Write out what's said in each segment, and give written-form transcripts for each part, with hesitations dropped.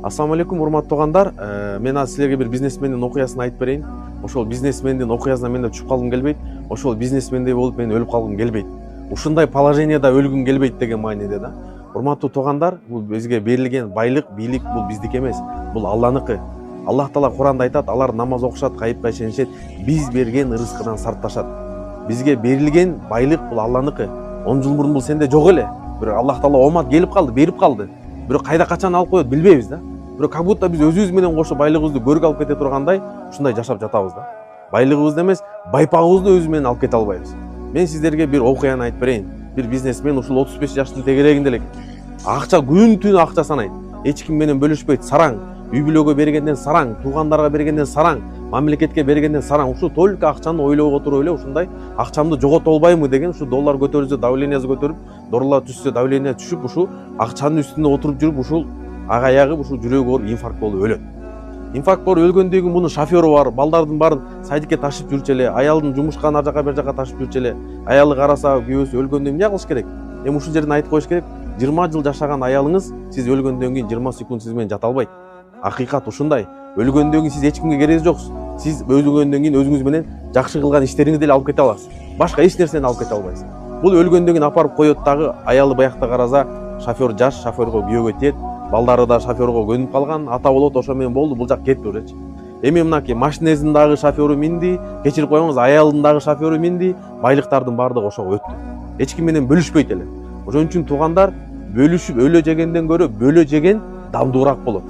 Ассаламу алейкум, урматтуу туугандар. Мен азыр силерге бир бизнесмендин окуясын айтып берейин. Ошол бизнесмендин окуясына мен да түшүп калгым келбейт. Ошол бизнесмендей болуп мен өлүп калгым келбейт. Ушундай положенияда өлгүм келбейт деген мааниде да. Урматтуу туугандар, бул бизге берилген байлык, бийлик бул биздики эмес. Бул Алланыкы. Аллах Таала Куранда айтат, алар намаз окушат, кайыпка ишенишет, биз берген ырыскынан сарпташат. Бизге берилген байлык бул Алланыкы. 10 жыл мурун бул сенде жок эле. Бирок Аллах Таала омат келип калды, берип калды. Бирок кайда качан алып коет билбейбиз да. Бирок как будто биз өзүбүз менен кошо байлыгыбызды көргө алып кете тургандай ушундай жашап жатабыз да. Байлыгыбызды эмес, байпагыбызды өзү менен алып кете албайбыз. Мен сиздерге бир окуяны айтып берейин. Бир бизнесмен ушул 35 жаштын тегерегинде элек акча күн түн акча санайт. Эч ким менен бөлүшпөйт, сараң. Үй бүлөгө бергенден сараң, туугандарга бергенден сараң, мамлекетке бергенден сараң. Ушу только акчаны ойлоп отуруп эле ушундай акчамды жогото албаймы деген ушу доллар көтөрүлсө давлениясы көтөрүп, доллар түшсө давление түшүп, ушу акчанын үстүндө отуруп жүрүп ушул ага-аягы ушул жүрөгү ооруп инфаркт болуп өлөт. Инфаркт болуп өлгөндөн кийин мунун шофёру бар, балдардын баарын садикке ташып жүрчү эле, аялдын жумушка ар жака бер жака ташып жүрчү эле. Аялы караса күйөөсү өлгөндөн эмне кылыш керек? Эми ушул жерден айтып коюш керек. 20 жыл жашаган аялыңыз сиз өлгөндөн кийин 20 секунд сиз менен жата албайт. Акыйкат ушундай. Өлгөндөн кийин сиз эч кимге кереги жоксуз. Сиз өлгөндөн кийин өзүңүз менен жакшы кылган иштериңизди эле алып кете аласыз. Башка эч нерсени алып кете албайсыз. Бул өлгөндөн кийин апарып коет дагы, аялы баякта караса, шофёр жаш, шофёрго күйөөгө тиет. Балдары да шофёрго көнүп калган, ата болот, ошо менен болду, бул жак кетти уже. Эми мынакей машинесинин дагы шофёру минди, кечирип коюңуз, аялдын дагы шофёру минди, байлыктардын баардыгы ошого өттү. Эч ким менен бөлүшпөйт эле. Ошон үчүн туугандар, бөлүшүп өлө жегенден көрө бөлө жеген дамдуураак болот.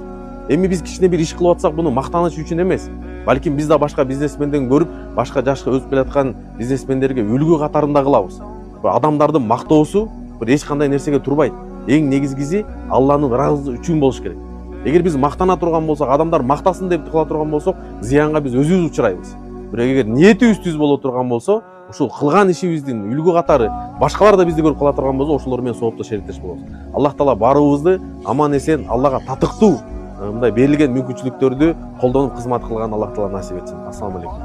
Эми биз кичине бир иш кылып атсак, муну мактаныч үчүн эмес, балким биз да башка бизнесменден көрүп, башка жашка өсүп келаткан бизнесмендерге үлгү катарында кылабыз. Адамдардын мактоосу бир эч кандай нерсеге турбайт. Эң негизгиси Алланын ыраазы үчүн болуш керек. Эгер биз мактана турган болсок, адамдар мактасын деп кыла турган болсок, зыянга биз өзүбүз учурайбыз. Бирок эгер ниетибиз түз боло турган болсо, ушул кылган ишибиздин үлгү катары башкалар да бизди көрүп кала турган болсо, ошолор менен соопто шериктеш болобуз. Аллах Таала баарыбызды аман эсен, Аллага татыктуу мындай берилген мүмкүнчүлүктөрдү колдонуп кызмат кылган Аллах Таала насип этсин. Ассаламу алейкум.